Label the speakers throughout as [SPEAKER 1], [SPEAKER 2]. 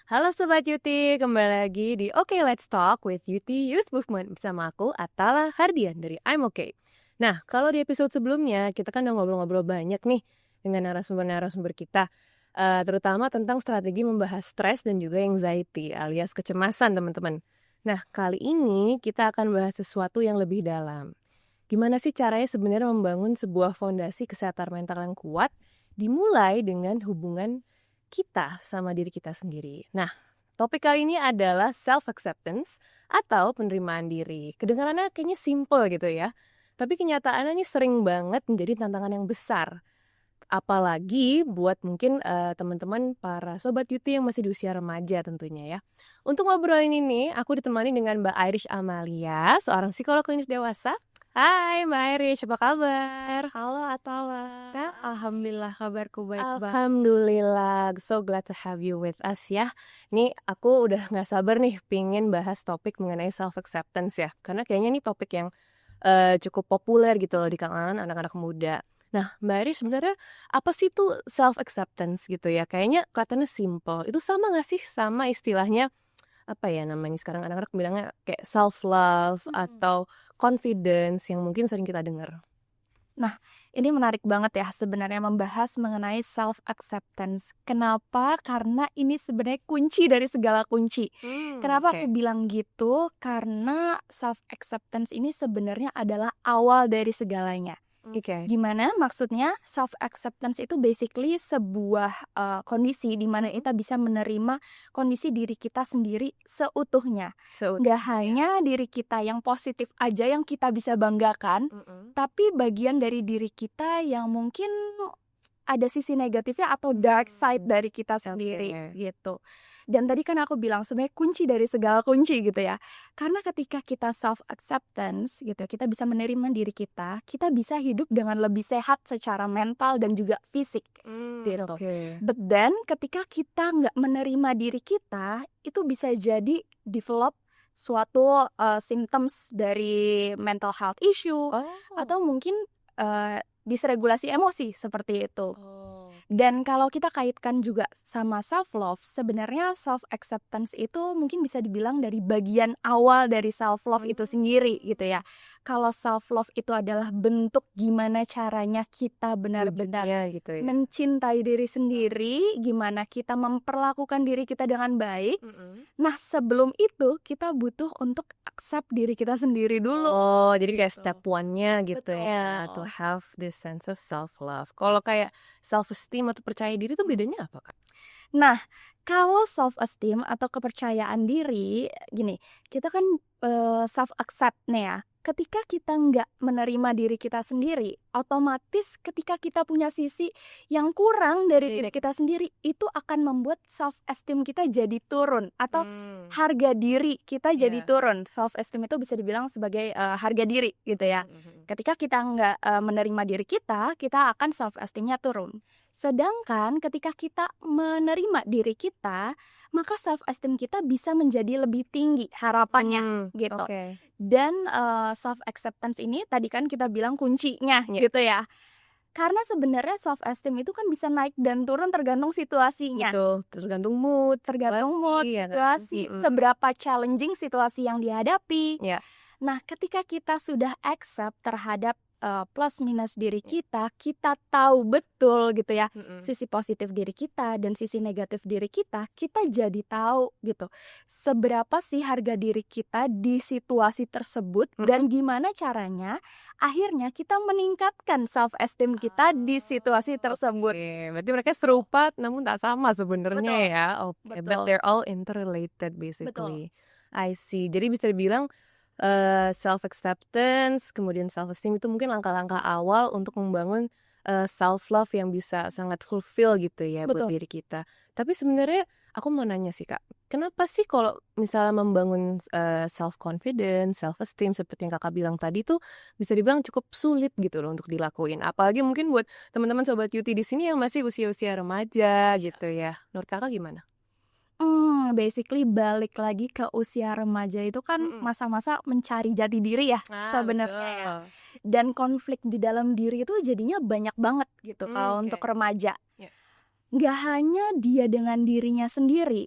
[SPEAKER 1] Halo Sobat Yuti, kembali lagi di Oke Let's Talk with Yuti Youth Movement bersama aku Atala Hardian dari I'm Okay. Nah, kalau di episode sebelumnya kita kan udah ngobrol-ngobrol banyak nih dengan narasumber-narasumber kita, terutama tentang strategi membahas stres dan juga anxiety alias kecemasan teman-teman. Nah, kali ini kita akan bahas sesuatu yang lebih dalam. Gimana sih caranya sebenarnya membangun sebuah fondasi kesehatan mental yang kuat, dimulai dengan hubungan kita sama diri kita sendiri. Nah, topik kali ini adalah self-acceptance atau penerimaan diri. Kedengarannya kayaknya simple gitu ya, tapi kenyataannya ini sering banget menjadi tantangan yang besar. Apalagi buat mungkin teman-teman para sobat Yuti yang masih di usia remaja tentunya ya. Untuk ngobrol ini aku ditemani dengan Mbak Irish Amalia, seorang psikolog klinis dewasa. Hai Mbak Irish, apa kabar?
[SPEAKER 2] Halo Atala, alhamdulillah kabarku baik banget.
[SPEAKER 1] Alhamdulillah, so glad to have you with us ya. Ini aku udah nggak sabar nih pingin bahas topik mengenai self-acceptance ya. Karena kayaknya ini topik yang cukup populer gitu loh di kalangan anak-anak muda. Nah, Mbak Irish sebenarnya apa sih tuh self-acceptance gitu ya? Kayaknya kelihatannya simple. Itu sama nggak sih sama istilahnya apa ya namanya sekarang anak-anak bilangnya kayak self-love atau confidence yang mungkin sering kita dengar?
[SPEAKER 2] Nah, ini menarik banget ya sebenarnya membahas mengenai self acceptance. Kenapa? Karena ini sebenarnya kunci dari segala kunci. Kenapa
[SPEAKER 1] Oke.
[SPEAKER 2] aku bilang gitu? Karena self acceptance ini sebenarnya adalah awal dari segalanya.
[SPEAKER 1] Oke.
[SPEAKER 2] Gimana maksudnya? Self acceptance itu basically sebuah kondisi di mana kita bisa menerima kondisi diri kita sendiri seutuhnya. Nggak hanya diri kita yang positif aja yang kita bisa banggakan, tapi bagian dari diri kita yang mungkin ada sisi negatifnya atau dark side dari kita sendiri gitu. Dan tadi kan aku bilang sebenarnya kunci dari segala kunci gitu ya. Karena ketika kita self acceptance gitu, kita bisa menerima diri kita bisa hidup dengan lebih sehat secara mental dan juga fisik gitu.
[SPEAKER 1] Oke.
[SPEAKER 2] But then ketika kita nggak menerima diri kita, itu bisa jadi develop suatu symptoms dari mental health issue atau mungkin disregulasi emosi seperti itu. Dan kalau kita kaitkan juga sama self love, sebenarnya self acceptance itu mungkin bisa dibilang dari bagian awal dari self love itu sendiri gitu ya. Kalau self love itu adalah bentuk gimana caranya kita benar-benar
[SPEAKER 1] Wujudnya gitu ya.
[SPEAKER 2] mencintai diri sendiri, gimana kita memperlakukan diri kita dengan baik. Nah, sebelum itu kita butuh untuk accept diri kita sendiri dulu.
[SPEAKER 1] Oh, jadi kayak
[SPEAKER 2] Gitu.
[SPEAKER 1] step one-nya gitu ya, to
[SPEAKER 2] Betul.
[SPEAKER 1] have this sense of self-love. Kalau kayak self-esteem atau percaya diri itu bedanya apa, Kak?
[SPEAKER 2] Nah, kalau self esteem atau kepercayaan diri, gini, kita kan self accept nih ya. Ketika kita nggak menerima diri kita sendiri, otomatis ketika kita punya sisi yang kurang dari diri kita sendiri, itu akan membuat self esteem kita jadi turun atau harga diri kita jadi turun. Self esteem itu bisa dibilang sebagai harga diri gitu ya. Ketika kita nggak menerima diri kita akan self esteemnya turun. Sedangkan ketika kita menerima diri kita, maka self esteem kita bisa menjadi lebih tinggi harapannya gitu.
[SPEAKER 1] Oke.
[SPEAKER 2] Dan self acceptance ini tadi kan kita bilang kuncinya gitu ya. Karena sebenarnya self esteem itu kan bisa naik dan turun tergantung situasinya.
[SPEAKER 1] Betul, tergantung mood,
[SPEAKER 2] Tergantung mood,
[SPEAKER 1] situasi ya kan?
[SPEAKER 2] situasi, seberapa challenging situasi yang dihadapi.
[SPEAKER 1] Iya.
[SPEAKER 2] Nah, ketika kita sudah accept terhadap plus minus diri kita tahu betul gitu ya sisi positif diri kita dan sisi negatif diri kita jadi tahu gitu seberapa sih harga diri kita di situasi tersebut dan gimana caranya akhirnya kita meningkatkan self esteem kita di situasi tersebut.
[SPEAKER 1] Oke, berarti mereka serupa namun tak sama sebenarnya
[SPEAKER 2] Betul.
[SPEAKER 1] ya. Oke, but
[SPEAKER 2] Betul.
[SPEAKER 1] they're all interrelated basically. I see. Jadi bisa dibilang self acceptance, kemudian self esteem itu mungkin langkah-langkah awal untuk membangun self love yang bisa sangat fulfill gitu ya buat
[SPEAKER 2] Betul.
[SPEAKER 1] diri kita. Tapi sebenarnya aku mau nanya sih Kak, kenapa sih kalau misalnya membangun self confidence, self esteem seperti yang Kakak bilang tadi tuh bisa dibilang cukup sulit gitu loh untuk dilakuin. Apalagi mungkin buat teman-teman sobat Yuti di sini yang masih usia-usia remaja gitu ya. Menurut Kakak gimana?
[SPEAKER 2] Basically balik lagi ke usia remaja itu kan masa-masa mencari jati diri ya sebenarnya ya. Dan konflik di dalam diri itu jadinya banyak banget gitu kalau untuk remaja. Nggak hanya dia dengan dirinya sendiri,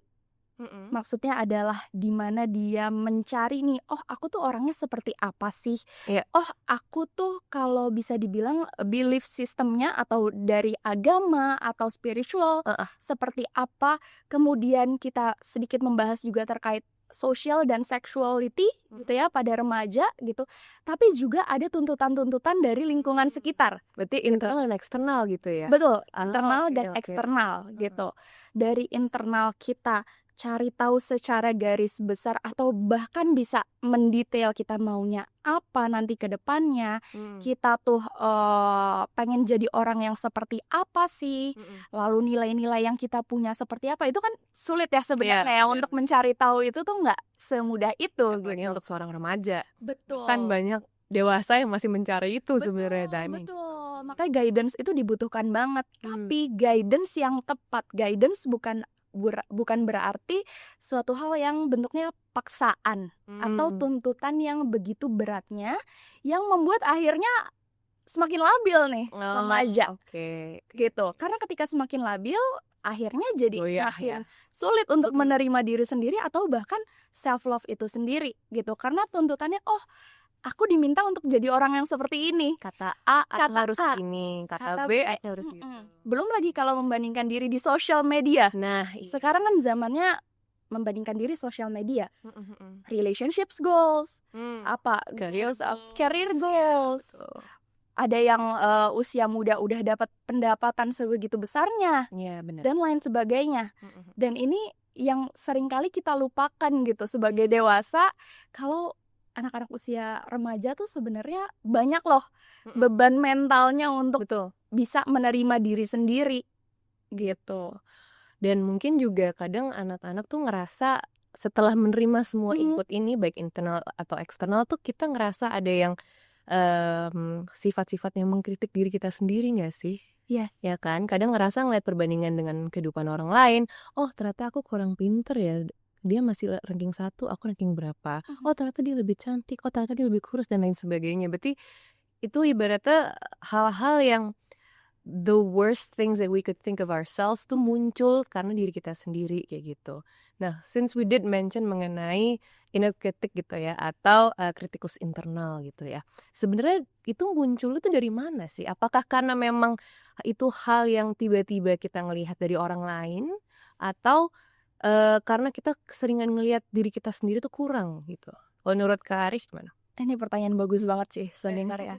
[SPEAKER 1] Mm-mm.
[SPEAKER 2] Maksudnya adalah di mana dia mencari nih, oh aku tuh orangnya seperti apa sih?
[SPEAKER 1] Iya.
[SPEAKER 2] Oh aku tuh kalau bisa dibilang belief systemnya atau dari agama atau spiritual seperti apa. Kemudian kita sedikit membahas juga terkait social dan sexuality gitu ya pada remaja gitu. Tapi juga ada tuntutan-tuntutan dari lingkungan sekitar.
[SPEAKER 1] Berarti internal dan eksternal gitu ya?
[SPEAKER 2] Betul,
[SPEAKER 1] Ah,
[SPEAKER 2] internal
[SPEAKER 1] oke,
[SPEAKER 2] dan
[SPEAKER 1] oke.
[SPEAKER 2] eksternal gitu. Dari internal kita cari tahu secara garis besar atau bahkan bisa mendetail kita maunya apa nanti ke depannya. Kita tuh pengen jadi orang yang seperti apa sih? Lalu nilai-nilai yang kita punya seperti apa? Itu kan sulit ya sebenarnya
[SPEAKER 1] Iya.
[SPEAKER 2] untuk mencari tahu itu tuh nggak semudah itu
[SPEAKER 1] Apalagi
[SPEAKER 2] gitu.
[SPEAKER 1] untuk seorang remaja.
[SPEAKER 2] Betul.
[SPEAKER 1] Kan banyak dewasa yang masih mencari itu sebenarnya, Daiming.
[SPEAKER 2] Betul. Makanya guidance itu dibutuhkan banget. Tapi guidance yang tepat. Guidance bukan berarti suatu hal yang bentuknya paksaan atau tuntutan yang begitu beratnya yang membuat akhirnya semakin labil nih remaja.
[SPEAKER 1] Oke.
[SPEAKER 2] Gitu. Karena ketika semakin labil akhirnya jadi
[SPEAKER 1] Goyah
[SPEAKER 2] semakin
[SPEAKER 1] ya.
[SPEAKER 2] sulit untuk menerima diri sendiri atau bahkan self love itu sendiri gitu. Karena tuntutannya aku diminta untuk jadi orang yang seperti ini.
[SPEAKER 1] Kata A
[SPEAKER 2] Kata
[SPEAKER 1] harus
[SPEAKER 2] A,
[SPEAKER 1] ini,
[SPEAKER 2] kata
[SPEAKER 1] kata B
[SPEAKER 2] B,
[SPEAKER 1] harus gitu.
[SPEAKER 2] Belum lagi kalau membandingkan diri di sosial media.
[SPEAKER 1] Nah,
[SPEAKER 2] Sekarang kan zamannya membandingkan diri sosial media. Relationships goals, career goals.
[SPEAKER 1] Betul.
[SPEAKER 2] Ada yang usia muda udah dapat pendapatan sebegitu besarnya.
[SPEAKER 1] Iya, benar.
[SPEAKER 2] Dan lain sebagainya. Dan ini yang seringkali kita lupakan gitu sebagai dewasa, kalau anak-anak usia remaja tuh sebenarnya banyak loh beban mentalnya untuk
[SPEAKER 1] Betul.
[SPEAKER 2] bisa menerima diri sendiri gitu.
[SPEAKER 1] Dan mungkin juga kadang anak-anak tuh ngerasa setelah menerima semua input ini baik internal atau eksternal tuh kita ngerasa ada yang sifat-sifat yang mengkritik diri kita sendiri nggak sih?
[SPEAKER 2] Yes.
[SPEAKER 1] Ya kan, kadang ngerasa ngeliat perbandingan dengan kehidupan orang lain, oh ternyata aku kurang pinter ya, dia masih ranking 1, aku ranking berapa, oh ternyata dia lebih cantik, oh ternyata dia lebih kurus dan lain sebagainya. Berarti itu ibaratnya hal-hal yang the worst things that we could think of ourselves tuh muncul karena diri kita sendiri kayak gitu. Nah, since we did mention mengenai inner critic gitu ya, atau kritikus internal gitu ya, sebenarnya itu muncul itu dari mana sih? Apakah karena memang itu hal yang tiba-tiba kita ngelihat dari orang lain, atau karena kita keseringan ngelihat diri kita sendiri tuh kurang gitu? Menurut Kak Aris gimana?
[SPEAKER 2] Ini pertanyaan bagus banget sih sebenarnya.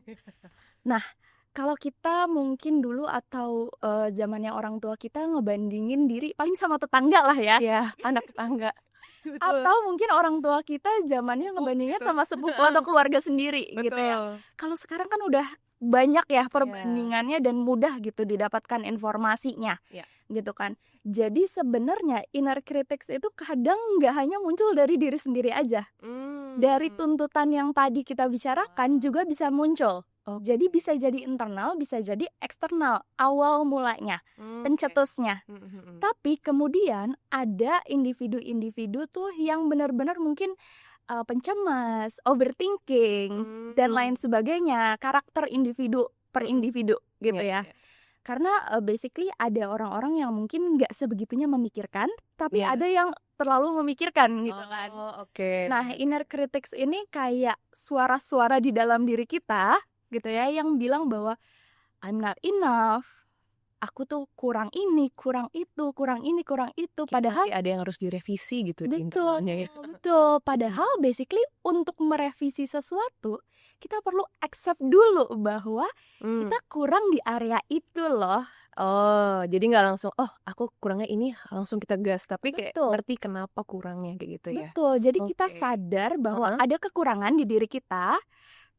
[SPEAKER 2] Nah, kalau kita mungkin dulu atau zamannya orang tua kita ngebandingin diri paling sama tetangga lah ya.
[SPEAKER 1] Ya, anak tetangga.
[SPEAKER 2] Atau mungkin orang tua kita zamannya ngebandingin sama sepupu atau keluarga sendiri gitu ya. Kalau sekarang kan udah banyak ya perbandingannya dan mudah gitu didapatkan informasinya gitu kan. Jadi sebenarnya inner critics itu kadang nggak hanya muncul dari diri sendiri aja. Dari tuntutan yang tadi kita bicarakan juga bisa muncul. Jadi bisa jadi internal, bisa jadi eksternal awal mulanya, pencetusnya. Tapi kemudian ada individu-individu tuh yang benar-benar mungkin pencemas, overthinking dan lain sebagainya, karakter individu per individu gitu ya. Karena basically ada orang-orang yang mungkin nggak sebegitunya memikirkan, tapi ada yang terlalu memikirkan gitu kan. Nah, inner critics ini kayak suara-suara di dalam diri kita gitu ya, yang bilang bahwa I'm not enough, aku tuh kurang ini, kurang itu, kurang ini, kurang itu. Padahal
[SPEAKER 1] masih ada yang harus direvisi gitu.
[SPEAKER 2] Betul. Padahal basically untuk merevisi sesuatu kita perlu accept dulu bahwa kita kurang di area itu loh.
[SPEAKER 1] Oh, jadi nggak langsung aku kurangnya ini langsung kita gas, tapi kayak ngerti kenapa kurangnya kayak gitu ya.
[SPEAKER 2] Betul. Jadi kita sadar bahwa ada kekurangan di diri kita.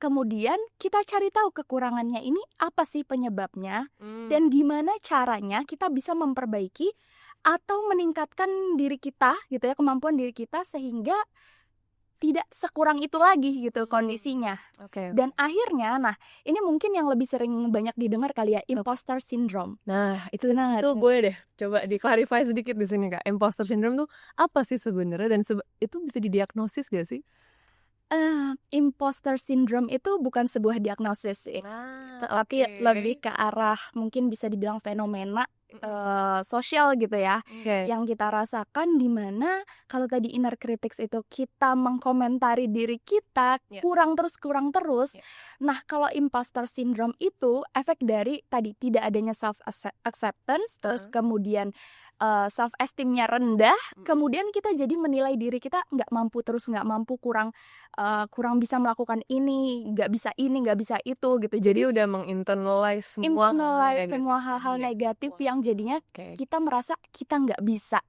[SPEAKER 2] Kemudian kita cari tahu kekurangannya ini apa sih penyebabnya dan gimana caranya kita bisa memperbaiki atau meningkatkan diri kita gitu ya, kemampuan diri kita sehingga tidak sekurang itu lagi gitu kondisinya. Dan akhirnya, nah ini mungkin yang lebih sering banyak didengar kali ya, imposter syndrome.
[SPEAKER 1] Nah itu boleh deh coba di-clarify sedikit di sini Kak. Imposter syndrome tuh apa sih sebenarnya dan itu bisa didiagnosis gak sih?
[SPEAKER 2] Imposter syndrome itu bukan sebuah diagnosis sih, tapi lebih ke arah mungkin bisa dibilang fenomena sosial gitu ya,
[SPEAKER 1] Oke.
[SPEAKER 2] yang kita rasakan, dimana kalau tadi inner critics itu kita mengkomentari diri kita
[SPEAKER 1] Ya.
[SPEAKER 2] kurang terus.
[SPEAKER 1] Ya.
[SPEAKER 2] Nah, kalau imposter syndrome itu efek dari tadi tidak adanya self acceptance, terus kemudian self esteemnya rendah, kemudian kita jadi menilai diri kita nggak mampu, kurang bisa melakukan ini, nggak bisa itu gitu.
[SPEAKER 1] Jadi udah menginternalize semua
[SPEAKER 2] hal-hal negatif yang jadinya
[SPEAKER 1] Oke.
[SPEAKER 2] kita merasa kita nggak bisa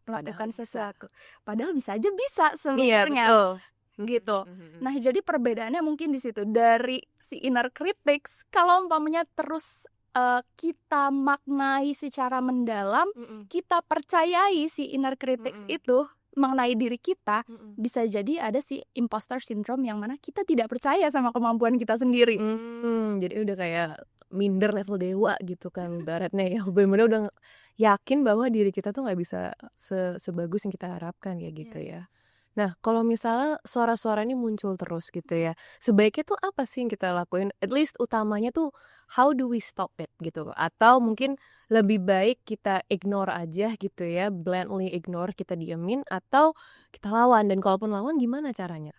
[SPEAKER 1] Padahal
[SPEAKER 2] melakukan
[SPEAKER 1] bisa.
[SPEAKER 2] sesuatu. Padahal bisa aja bisa
[SPEAKER 1] Iya,
[SPEAKER 2] sebenarnya.
[SPEAKER 1] betul.
[SPEAKER 2] Gitu. Nah, jadi perbedaannya mungkin di situ. Dari si inner critics, kalau umpamanya terus kita maknai secara mendalam, kita percayai si inner critics itu mengenai diri kita, bisa jadi ada si imposter syndrome yang mana kita tidak percaya sama kemampuan kita sendiri.
[SPEAKER 1] Jadi udah kayak minder level dewa gitu kan baratnya ya. Bener-bener udah yakin bahwa diri kita tuh nggak bisa sebagus yang kita harapkan ya gitu ya. Nah, kalau misalnya suara-suara ini muncul terus gitu ya, sebaiknya tuh apa sih yang kita lakuin? At least utamanya tuh how do we stop it gitu? Atau mungkin lebih baik kita ignore aja gitu ya, bluntly ignore, kita diemin, atau kita lawan? Dan kalaupun lawan gimana caranya?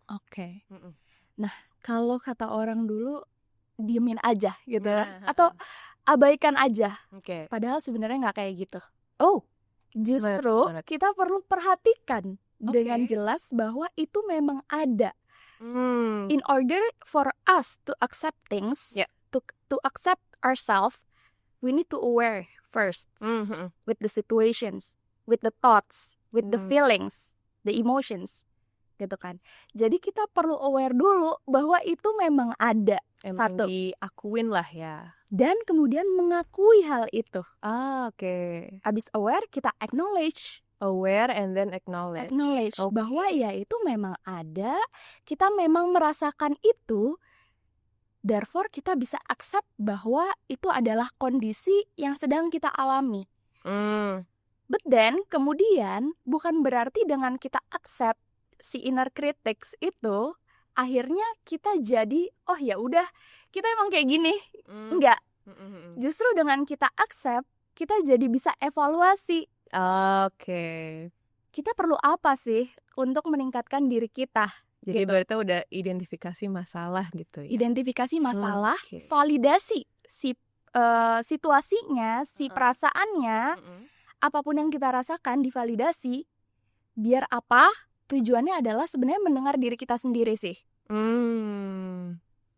[SPEAKER 2] Oke. Nah, kalau kata orang dulu, diemin aja gitu ya, atau abaikan aja.
[SPEAKER 1] Oke.
[SPEAKER 2] Padahal sebenarnya nggak kayak gitu.
[SPEAKER 1] Oh,
[SPEAKER 2] Justru
[SPEAKER 1] gimana tuh?
[SPEAKER 2] kita perlu perhatikan dengan
[SPEAKER 1] Oke.
[SPEAKER 2] jelas bahwa itu memang ada.
[SPEAKER 1] Hmm.
[SPEAKER 2] In order for us to accept things,
[SPEAKER 1] Ya.
[SPEAKER 2] to accept ourselves, we need to aware first
[SPEAKER 1] Mhm.
[SPEAKER 2] with the situations, with the thoughts, with the feelings, the emotions, gitu kan. Jadi kita perlu aware dulu bahwa itu memang ada.
[SPEAKER 1] Emang
[SPEAKER 2] Satu.
[SPEAKER 1] diakuin lah ya.
[SPEAKER 2] Dan kemudian mengakui hal itu.
[SPEAKER 1] Oke.
[SPEAKER 2] Habis aware, kita acknowledge
[SPEAKER 1] Aware and then acknowledge. Oke.
[SPEAKER 2] bahwa ya itu memang ada, kita memang merasakan itu, therefore kita bisa accept bahwa itu adalah kondisi yang sedang kita alami. But then kemudian bukan berarti dengan kita accept si inner critics itu, akhirnya kita jadi oh ya udah kita emang kayak gini. Enggak. Justru dengan kita accept, kita jadi bisa evaluasi.
[SPEAKER 1] Oke.
[SPEAKER 2] Kita perlu apa sih untuk meningkatkan diri kita?
[SPEAKER 1] Jadi
[SPEAKER 2] Gitu.
[SPEAKER 1] berarti udah identifikasi masalah gitu ya.
[SPEAKER 2] Identifikasi masalah,
[SPEAKER 1] Oke.
[SPEAKER 2] validasi si situasinya, si perasaannya, apapun yang kita rasakan divalidasi. Biar apa? Tujuannya adalah sebenarnya mendengar diri kita sendiri sih.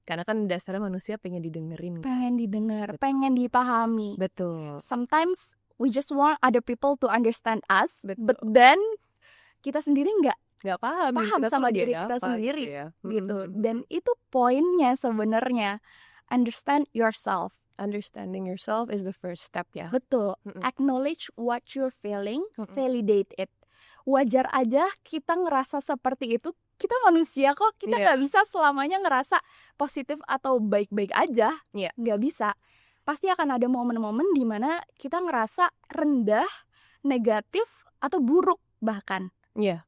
[SPEAKER 1] Karena kan dasarnya manusia pengen didengerin.
[SPEAKER 2] Pengen didengar, pengen dipahami.
[SPEAKER 1] Betul.
[SPEAKER 2] Sometimes we just want other people to understand us,
[SPEAKER 1] Betul.
[SPEAKER 2] but then kita sendiri nggak
[SPEAKER 1] paham kita
[SPEAKER 2] sama
[SPEAKER 1] tuh
[SPEAKER 2] diri
[SPEAKER 1] lagi
[SPEAKER 2] kita
[SPEAKER 1] apa
[SPEAKER 2] sendiri
[SPEAKER 1] gitu ya.
[SPEAKER 2] gitu. Dan itu poinnya sebenarnya. Understand yourself.
[SPEAKER 1] Understanding yourself is the first step ya.
[SPEAKER 2] Betul. Acknowledge what you're feeling, validate it. Wajar aja kita ngerasa seperti itu. Kita manusia kok, kita nggak bisa selamanya ngerasa positif atau baik-baik aja.
[SPEAKER 1] Iya.
[SPEAKER 2] Nggak bisa. Pasti akan ada momen-momen di mana kita ngerasa rendah, negatif, atau buruk bahkan.
[SPEAKER 1] Iya.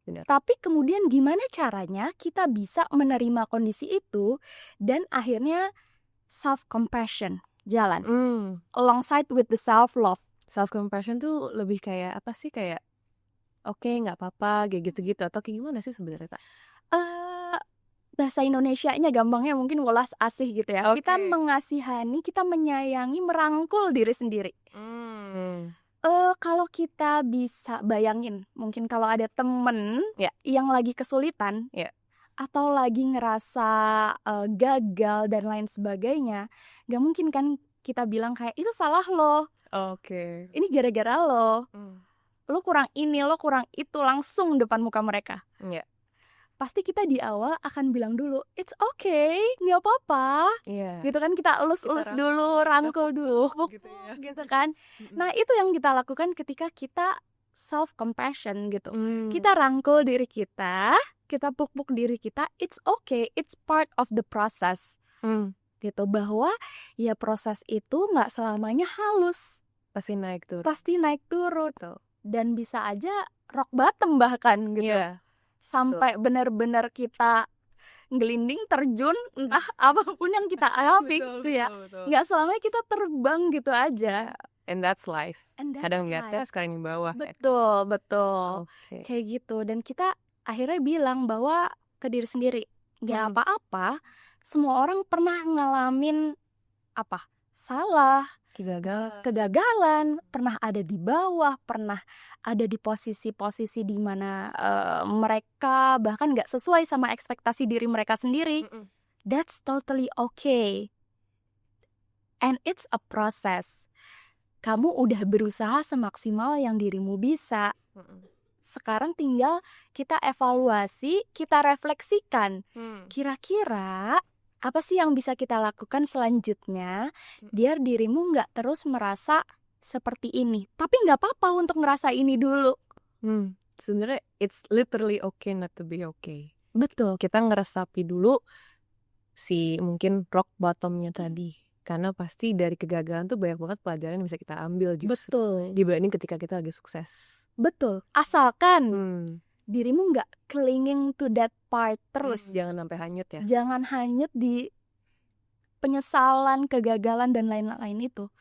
[SPEAKER 2] Tapi kemudian gimana caranya kita bisa menerima kondisi itu dan akhirnya self-compassion jalan. Alongside with the self-love.
[SPEAKER 1] Self-compassion tuh lebih kayak apa sih? Kayak oke, nggak apa-apa, kayak gitu-gitu. Atau kayak gimana sih sebenarnya, Kak?
[SPEAKER 2] Bahasa Indonesianya gampangnya mungkin welas asih gitu ya.
[SPEAKER 1] Oke.
[SPEAKER 2] Kita mengasihani, kita menyayangi, merangkul diri sendiri. Kalau kita bisa bayangin, mungkin kalau ada temen yang lagi kesulitan, atau lagi ngerasa gagal dan lain sebagainya, gak mungkin kan kita bilang kayak itu salah lo,
[SPEAKER 1] Oke.
[SPEAKER 2] ini gara-gara lo kurang ini, lo kurang itu, langsung depan muka mereka.
[SPEAKER 1] Iya.
[SPEAKER 2] Pasti kita di awal akan bilang dulu, it's okay, nggak apa-apa.
[SPEAKER 1] Iya.
[SPEAKER 2] Gitu kan, kita elus-elus
[SPEAKER 1] Kita
[SPEAKER 2] dulu, rangkul dulu,
[SPEAKER 1] gitu ya.
[SPEAKER 2] gitu kan. Nah, itu yang kita lakukan ketika kita self-compassion gitu. Kita rangkul diri kita puk-puk diri kita, it's okay, it's part of the process. Gitu, bahwa ya proses itu nggak selamanya halus.
[SPEAKER 1] Pasti naik turun.
[SPEAKER 2] Pasti naik turun.
[SPEAKER 1] Betul.
[SPEAKER 2] Dan bisa aja rock bottom bahkan gitu.
[SPEAKER 1] Iya.
[SPEAKER 2] Sampai benar-benar kita gelinding, terjun, entah apapun yang kita alami gitu ya. Nggak selamanya kita terbang gitu aja.
[SPEAKER 1] And that's life.
[SPEAKER 2] And that's
[SPEAKER 1] Kadang ngeliatnya
[SPEAKER 2] life.
[SPEAKER 1] sekarang yang bawah.
[SPEAKER 2] Betul.
[SPEAKER 1] Oke.
[SPEAKER 2] Kayak gitu. Dan kita akhirnya bilang bahwa ke diri sendiri, gak apa-apa, semua orang pernah ngalamin salah, kegagalan, pernah ada di bawah, pernah ada di posisi-posisi di mana mereka bahkan gak sesuai sama ekspektasi diri mereka sendiri. That's totally okay. And it's a process. Kamu udah berusaha semaksimal yang dirimu bisa. Sekarang tinggal kita evaluasi, kita refleksikan. Kira-kira apa sih yang bisa kita lakukan selanjutnya biar dirimu nggak terus merasa seperti ini. Tapi nggak apa-apa untuk ngerasa ini dulu.
[SPEAKER 1] Sebenarnya it's literally okay not to be okay.
[SPEAKER 2] Betul.
[SPEAKER 1] Kita ngeresapi dulu si mungkin rock bottomnya tadi. Karena pasti dari kegagalan tuh banyak banget pelajaran yang bisa kita ambil justru.
[SPEAKER 2] Betul.
[SPEAKER 1] Dibanding ketika kita lagi sukses.
[SPEAKER 2] Betul. Asalkan dirimu nggak clinging to that part terus.
[SPEAKER 1] Jangan sampai hanyut ya.
[SPEAKER 2] Jangan hanyut di penyesalan, kegagalan dan lain-lain itu.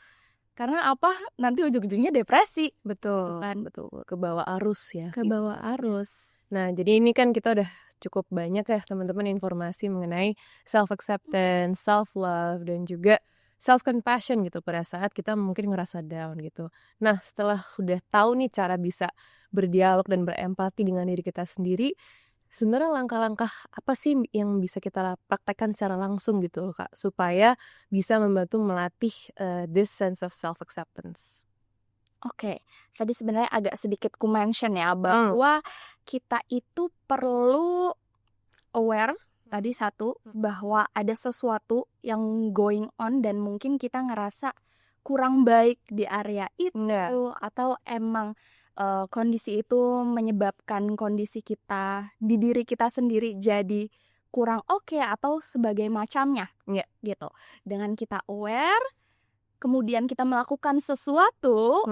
[SPEAKER 2] Karena apa? Nanti ujung-ujungnya depresi.
[SPEAKER 1] Betul.
[SPEAKER 2] Kan?
[SPEAKER 1] Betul. Kebawa arus ya.
[SPEAKER 2] Kebawa arus.
[SPEAKER 1] Nah, jadi ini kan kita udah cukup banyak ya teman-teman informasi mengenai self-acceptance, self-love, dan juga self-compassion gitu pada saat kita mungkin ngerasa down gitu. Nah, setelah udah tahu nih cara bisa berdialog dan berempati dengan diri kita sendiri, sebenarnya langkah-langkah apa sih yang bisa kita praktekkan secara langsung gitu loh Kak, supaya bisa membantu melatih this sense of self-acceptance.
[SPEAKER 2] Oke, tadi sebenarnya agak sedikit ku mention ya bahwa kita itu perlu aware tadi satu bahwa ada sesuatu yang going on dan mungkin kita ngerasa kurang baik di area itu atau emang kondisi itu menyebabkan kondisi kita di diri kita sendiri jadi kurang oke atau sebagai macamnya gitu. Dengan kita aware, kemudian kita melakukan sesuatu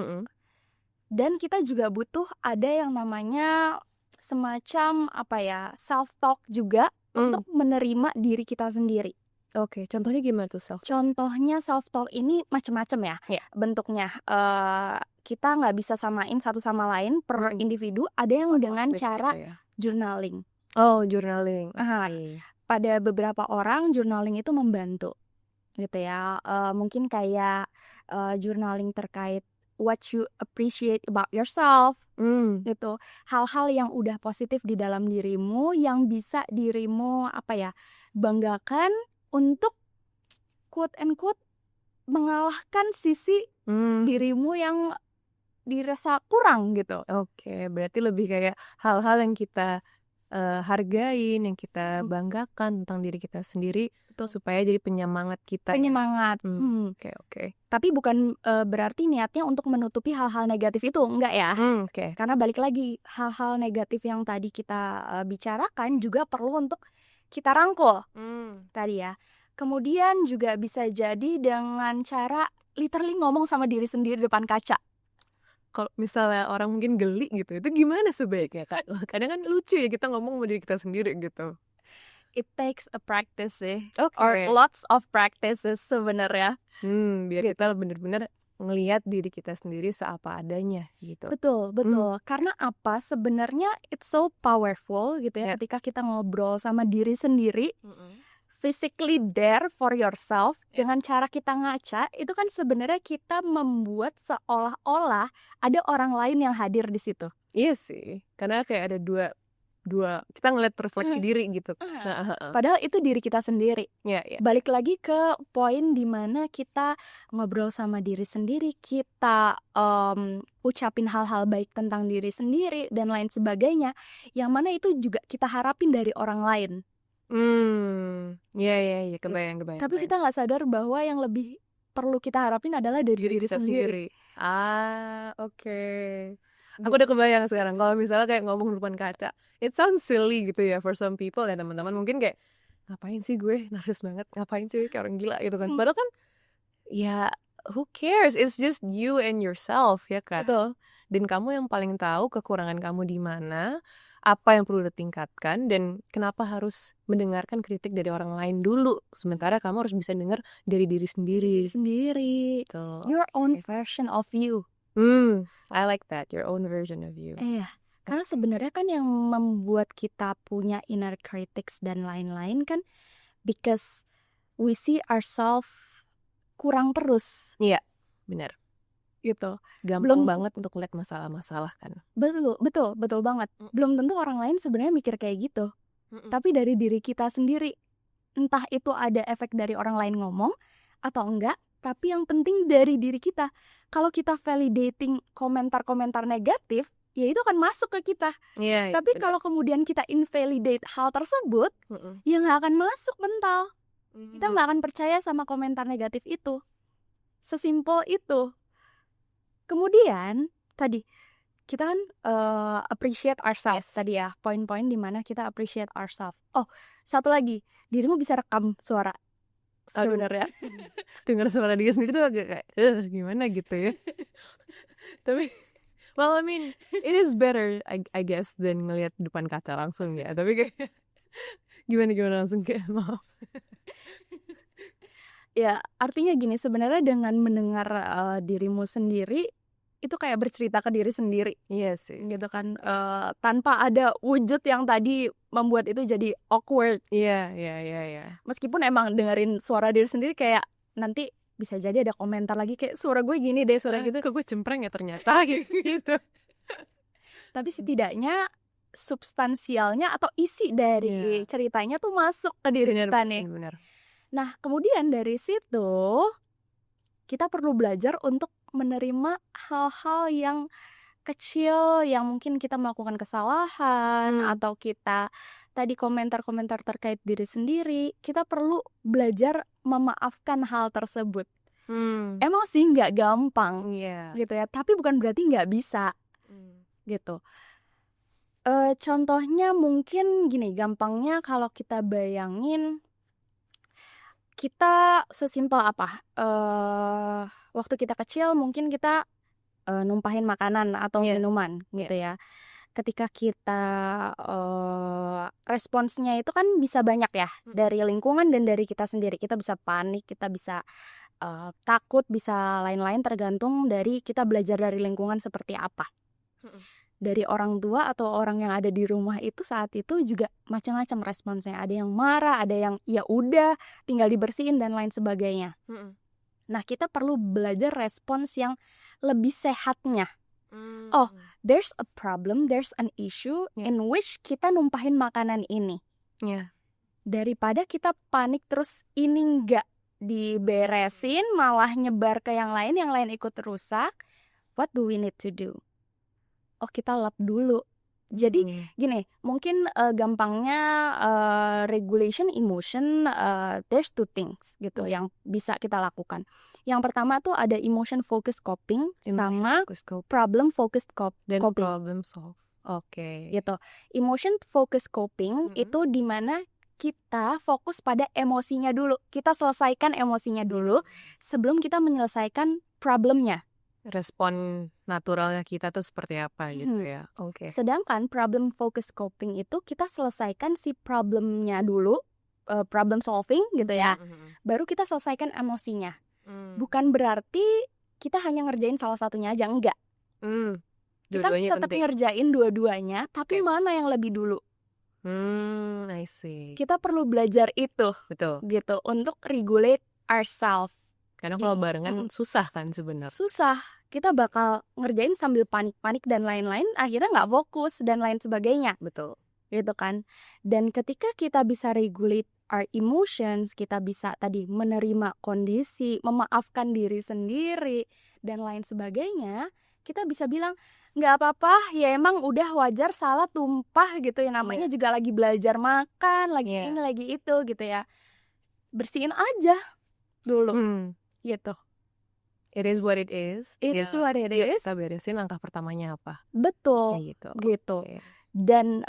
[SPEAKER 2] dan kita juga butuh ada yang namanya semacam self talk juga untuk menerima diri kita sendiri.
[SPEAKER 1] Oke, contohnya gimana tuh self talk?
[SPEAKER 2] Contohnya self talk ini macam-macam ya bentuknya. Kita nggak bisa samain satu sama lain per individu. Ada yang dengan cara journaling.
[SPEAKER 1] Oh, journaling.
[SPEAKER 2] Pada beberapa orang journaling itu membantu gitu ya. Mungkin kayak journaling terkait what you appreciate about yourself gitu. Hal-hal yang udah positif di dalam dirimu yang bisa dirimu banggakan untuk quote and quote mengalahkan sisi dirimu yang dirasa kurang gitu.
[SPEAKER 1] Oke, berarti lebih kayak hal-hal yang kita hargain, yang kita banggakan tentang diri kita sendiri. Supaya jadi penyemangat kita.
[SPEAKER 2] Penyemangat.
[SPEAKER 1] Oke.
[SPEAKER 2] Tapi bukan berarti niatnya untuk menutupi hal-hal negatif itu, enggak ya? Karena balik lagi, hal-hal negatif yang tadi kita bicarakan juga perlu untuk kita rangkul tadi ya. Kemudian juga bisa jadi dengan cara literally ngomong sama diri sendiri depan kaca.
[SPEAKER 1] Kalau misalnya orang mungkin geli gitu, itu gimana sebaiknya Kak? Kadang kan lucu ya kita ngomong sama diri kita sendiri gitu.
[SPEAKER 2] It takes a practice sih, or lots of practices sebenarnya.
[SPEAKER 1] Biar kita benar-benar ngelihat diri kita sendiri seapa adanya gitu.
[SPEAKER 2] Betul. Karena apa? Sebenarnya it's so powerful gitu ya. Ketika kita ngobrol sama diri sendiri, physically there for yourself, dengan cara kita ngaca, itu kan sebenarnya kita membuat seolah-olah ada orang lain yang hadir di situ.
[SPEAKER 1] Iya sih, karena kayak ada dua kita ngeliat refleksi diri gitu.
[SPEAKER 2] Padahal itu diri kita sendiri. Balik lagi ke poin dimana kita ngobrol sama diri sendiri, kita ucapin hal-hal baik tentang diri sendiri dan lain sebagainya, yang mana itu juga kita harapin dari orang lain.
[SPEAKER 1] Iya, kebayang.
[SPEAKER 2] Tapi kita nggak sadar bahwa yang lebih perlu kita harapin adalah dari diri sendiri.
[SPEAKER 1] Oke. Aku udah kebayang sekarang kalau misalnya kayak ngomong depan kaca. It sounds silly gitu ya for some people, dan teman-teman mungkin kayak ngapain sih gue narsis banget, ngapain sih kayak orang gila gitu kan. Padahal kan ya who cares, it's just you and yourself ya kan.
[SPEAKER 2] Betul.
[SPEAKER 1] dan kamu yang paling tahu kekurangan kamu di mana, apa yang perlu ditingkatkan, dan kenapa harus mendengarkan kritik dari orang lain dulu. Sementara kamu harus bisa dengar dari diri sendiri.
[SPEAKER 2] Sendiri.
[SPEAKER 1] Gitu.
[SPEAKER 2] Your own version of you.
[SPEAKER 1] I like that, your own version of you.
[SPEAKER 2] Iya, karena sebenarnya kan yang membuat kita punya inner critics dan lain-lain kan because we see ourselves kurang terus
[SPEAKER 1] Iya, benar.
[SPEAKER 2] gitu.
[SPEAKER 1] Gampang banget untuk lihat masalah-masalah kan.
[SPEAKER 2] Betul banget. Belum tentu orang lain sebenarnya mikir kayak gitu. Tapi dari diri kita sendiri, entah itu ada efek dari orang lain ngomong atau enggak, tapi yang penting dari diri kita. Kalau kita validating komentar-komentar negatif, ya itu akan masuk ke kita.
[SPEAKER 1] Iya,
[SPEAKER 2] Tapi kalau kemudian kita invalidate hal tersebut, ya nggak akan masuk mental. Kita nggak akan percaya sama komentar negatif itu. Sesimpel itu. Kemudian tadi kita kan appreciate ourselves.
[SPEAKER 1] Yes.
[SPEAKER 2] Tadi ya poin-poin dimana kita appreciate ourselves. Oh, satu lagi, dirimu bisa rekam suara sebenarnya.
[SPEAKER 1] dengar suara dia sendiri tuh agak kayak gimana gitu ya. Tapi well, I mean, it is better I guess than ngelihat depan kaca langsung ya. Tapi kayak gimana langsung kayak maaf.
[SPEAKER 2] Ya, artinya gini, sebenarnya dengan mendengar dirimu sendiri itu kayak bercerita ke diri sendiri.
[SPEAKER 1] Iya sih.
[SPEAKER 2] Gitu kan, tanpa ada wujud yang tadi membuat itu jadi awkward.
[SPEAKER 1] Iya.
[SPEAKER 2] Meskipun emang dengerin suara diri sendiri kayak nanti bisa jadi ada komentar lagi kayak suara gue gini deh, suara gitu.
[SPEAKER 1] Kok gue cempreng ya ternyata gitu.
[SPEAKER 2] Tapi setidaknya substansialnya atau isi dari ceritanya tuh masuk ke diri kita nih.
[SPEAKER 1] Benar.
[SPEAKER 2] Nah, kemudian dari situ kita perlu belajar untuk menerima hal-hal yang kecil yang mungkin kita melakukan kesalahan atau kita tadi komentar-komentar terkait diri sendiri. Kita perlu belajar memaafkan hal tersebut. Emang sih nggak gampang gitu ya, tapi bukan berarti nggak bisa gitu. Contohnya mungkin gini, gampangnya kalau kita bayangin kita sesimpel apa, waktu kita kecil mungkin kita numpahin makanan atau minuman gitu ya. Ketika kita responsnya itu kan bisa banyak ya, dari lingkungan dan dari kita sendiri. Kita bisa panik, kita bisa takut, bisa lain-lain, tergantung dari kita belajar dari lingkungan seperti apa. Dari orang tua atau orang yang ada di rumah itu saat itu juga macam-macam responsnya. Ada yang marah, ada yang ya udah tinggal dibersihin dan lain sebagainya. Nah, kita perlu belajar respons yang lebih sehatnya. Oh, there's a problem, there's an issue in which kita numpahin makanan ini. Daripada kita panik terus ini nggak diberesin, malah nyebar ke yang lain ikut rusak, what do we need to do? Oh, kita lap dulu. Jadi gini, mungkin gampangnya regulation emotion, there's two things gitu yang bisa kita lakukan. Yang pertama tuh ada emotion focused coping sama problem focused coping.
[SPEAKER 1] Problem solve. Oke.
[SPEAKER 2] Gitu. Emotion focused coping itu dimana kita fokus pada emosinya dulu. Kita selesaikan emosinya dulu sebelum kita menyelesaikan problemnya.
[SPEAKER 1] Respon naturalnya kita tuh seperti apa gitu ya. Oke.
[SPEAKER 2] Sedangkan problem focused coping itu kita selesaikan si problemnya dulu, problem solving gitu ya. Baru kita selesaikan emosinya. Bukan berarti kita hanya ngerjain salah satunya aja, enggak. Kita tetap ngerjain dua-duanya, tapi mana yang lebih dulu?
[SPEAKER 1] I see.
[SPEAKER 2] Kita perlu belajar itu.
[SPEAKER 1] Betul.
[SPEAKER 2] Gitu untuk regulate ourselves.
[SPEAKER 1] Karena kalau barengan susah kan sebenarnya.
[SPEAKER 2] Susah. Kita bakal ngerjain sambil panik-panik dan lain-lain, akhirnya nggak fokus dan lain sebagainya.
[SPEAKER 1] Betul.
[SPEAKER 2] Gitu kan. Dan ketika kita bisa regulate our emotions, kita bisa tadi menerima kondisi, memaafkan diri sendiri dan lain sebagainya, kita bisa bilang nggak apa-apa, ya emang udah wajar salah tumpah gitu ya, namanya juga lagi belajar makan, lagi ini lagi itu gitu ya. Bersihin aja dulu. Gitu.
[SPEAKER 1] It is what it is.
[SPEAKER 2] It is what it is.
[SPEAKER 1] Kita beresin langkah pertamanya apa.
[SPEAKER 2] Betul.
[SPEAKER 1] Ya gitu.
[SPEAKER 2] Okay. Dan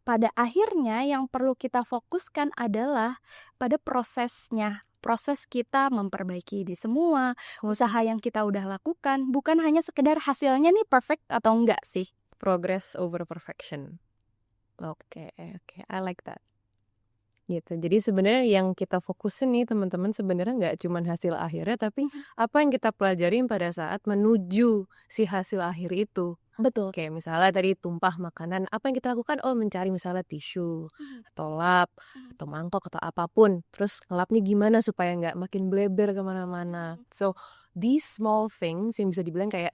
[SPEAKER 2] pada akhirnya yang perlu kita fokuskan adalah pada prosesnya. proses kita memperbaiki di semua usaha yang kita udah lakukan, bukan hanya sekedar hasilnya nih perfect atau enggak sih.
[SPEAKER 1] Progress over perfection. Oke, I like that. Gitu. Jadi sebenarnya yang kita fokusin nih teman-teman sebenarnya nggak cuman hasil akhirnya, tapi apa yang kita pelajarin pada saat menuju si hasil akhir itu.
[SPEAKER 2] Betul.
[SPEAKER 1] Kayak misalnya tadi tumpah makanan, apa yang kita lakukan? Oh, mencari misalnya tisu, atau lap, atau mangkok, atau apapun. Terus ngelapnya gimana supaya nggak makin bleber kemana-mana. So, these small things yang bisa dibilang kayak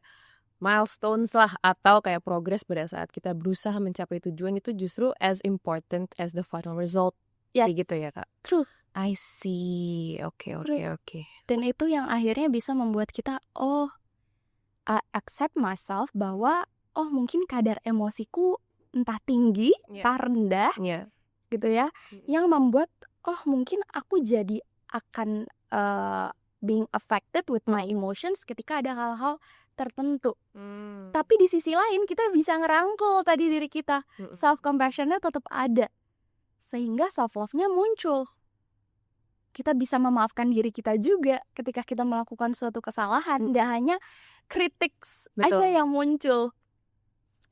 [SPEAKER 1] milestones lah, atau kayak progress pada saat kita berusaha mencapai tujuan itu justru as important as the final result.
[SPEAKER 2] Yes.
[SPEAKER 1] Kayak gitu ya, Kak?
[SPEAKER 2] True.
[SPEAKER 1] I see. Oke.
[SPEAKER 2] Dan itu yang akhirnya bisa membuat kita accept myself bahwa mungkin kadar emosiku entah tinggi, entah rendah, gitu ya, yang membuat mungkin aku jadi akan being affected with my emotions ketika ada hal-hal tertentu. Tapi di sisi lain kita bisa ngerangkul tadi diri kita, self compassionnya tetap ada, sehingga self love-nya muncul. Kita bisa memaafkan diri kita juga ketika kita melakukan suatu kesalahan, nggak hanya critics aja yang muncul.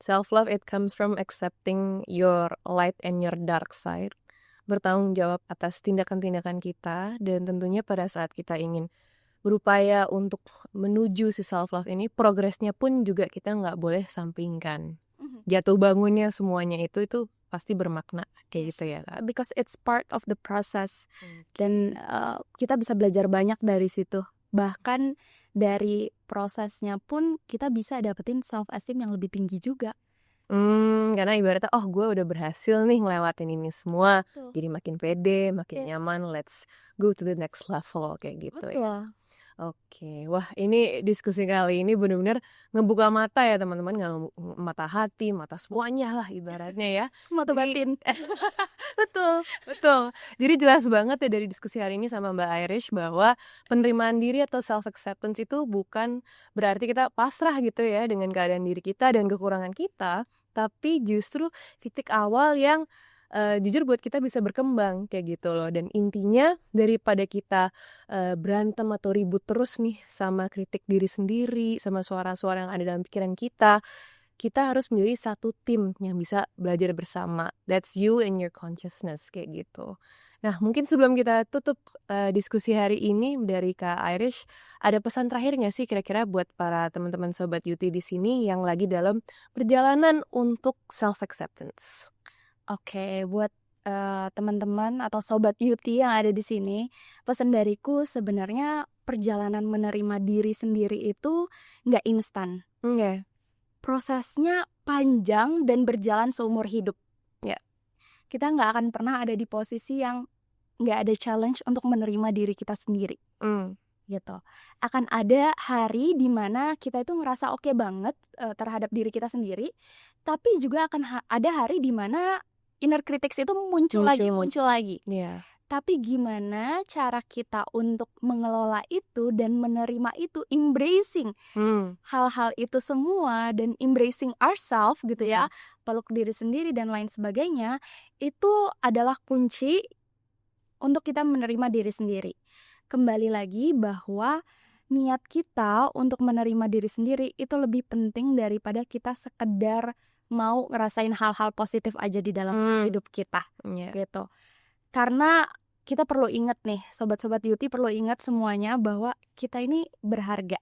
[SPEAKER 1] Self-love, it comes from accepting your light and your dark side. Bertanggung jawab atas tindakan-tindakan kita, dan tentunya pada saat kita ingin berupaya untuk menuju si self-love ini, progresnya pun juga kita nggak boleh sampingkan. Jatuh bangunnya semuanya itu pasti bermakna, kayak gitu ya, Kak?
[SPEAKER 2] Because it's part of the process. Dan kita bisa belajar banyak dari situ. Bahkan dari prosesnya pun kita bisa dapetin self-esteem yang lebih tinggi juga.
[SPEAKER 1] Karena ibaratnya gue udah berhasil nih ngelewatin ini semua. Jadi makin pede, makin nyaman, let's go to the next level, kayak gitu.
[SPEAKER 2] Betul.
[SPEAKER 1] Oke, wah ini diskusi kali ini benar-benar ngebuka mata ya teman-teman, mata hati, mata semuanya lah ibaratnya ya.
[SPEAKER 2] Mata batin.
[SPEAKER 1] Betul. Jadi jelas banget ya dari diskusi hari ini sama Mbak Irish bahwa penerimaan diri atau self acceptance itu bukan berarti kita pasrah gitu ya dengan keadaan diri kita dan kekurangan kita, tapi justru titik awal yang jujur buat kita bisa berkembang kayak gitu loh. Dan intinya daripada kita berantem atau ribut terus nih sama kritik diri sendiri, sama suara-suara yang ada dalam pikiran kita harus menjadi satu tim yang bisa belajar bersama. That's you and your consciousness, kayak gitu. Nah, mungkin sebelum kita tutup diskusi hari ini dari Kak Irish, ada pesan terakhir nggak sih kira-kira buat para teman-teman Sobat Yuti di sini yang lagi dalam perjalanan untuk self acceptance?
[SPEAKER 2] Oke, buat teman-teman atau Sobat Yuti yang ada di sini, pesan dariku sebenarnya perjalanan menerima diri sendiri itu nggak instan. Prosesnya panjang dan berjalan seumur hidup. Kita nggak akan pernah ada di posisi yang nggak ada challenge untuk menerima diri kita sendiri. Gitu. Akan ada hari dimana kita itu ngerasa oke banget terhadap diri kita sendiri, tapi juga akan ada hari dimana inner critics itu muncul lagi. Tapi gimana cara kita untuk mengelola itu dan menerima itu, embracing hal-hal itu semua dan embracing ourselves gitu ya, peluk diri sendiri dan lain sebagainya, itu adalah kunci untuk kita menerima diri sendiri. Kembali lagi bahwa niat kita untuk menerima diri sendiri itu lebih penting daripada kita sekedar mau ngerasain hal-hal positif aja di dalam hidup kita, gitu. Karena kita perlu ingat nih, sobat-sobat Yuti perlu ingat semuanya bahwa kita ini berharga.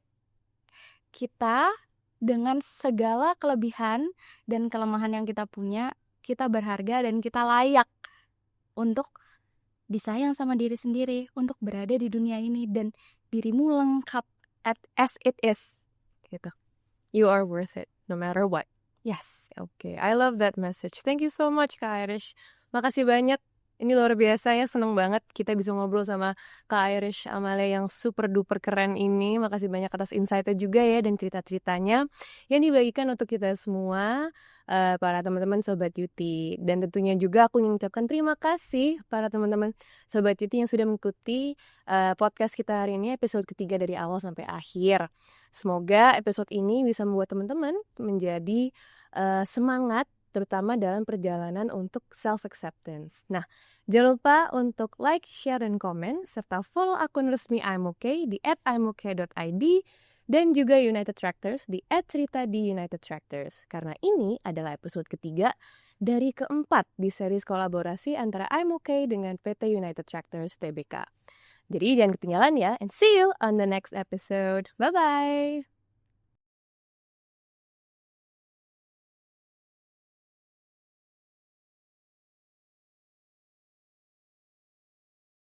[SPEAKER 2] Kita dengan segala kelebihan dan kelemahan yang kita punya, kita berharga dan kita layak untuk disayang sama diri sendiri, untuk berada di dunia ini dan dirimu lengkap as it is, gitu.
[SPEAKER 1] You are worth it, no matter what.
[SPEAKER 2] Yes.
[SPEAKER 1] Okay, I love that message. Thank you so much, Kak Irish. Makasih banyak. Ini luar biasa ya, seneng banget kita bisa ngobrol sama Kak Irish Amalia yang super duper keren ini. Makasih banyak atas insight-nya juga ya dan cerita-ceritanya yang dibagikan untuk kita semua, para teman-teman Sobat Yuti. Dan tentunya juga aku ingin mengucapkan terima kasih para teman-teman Sobat Yuti yang sudah mengikuti podcast kita hari ini, episode ketiga dari awal sampai akhir. Semoga episode ini bisa membuat teman-teman menjadi semangat terutama dalam perjalanan untuk self-acceptance. Nah, jangan lupa untuk like, share, dan komen, serta follow akun resmi I'm Okay di @imokay.id dan juga United Tractors di @cerita_di_United_Tractors. Karena ini adalah episode ketiga dari keempat di series kolaborasi antara I'm Okay dengan PT United Tractors Tbk. Jadi jangan ketinggalan ya, and see you on the next episode. Bye-bye!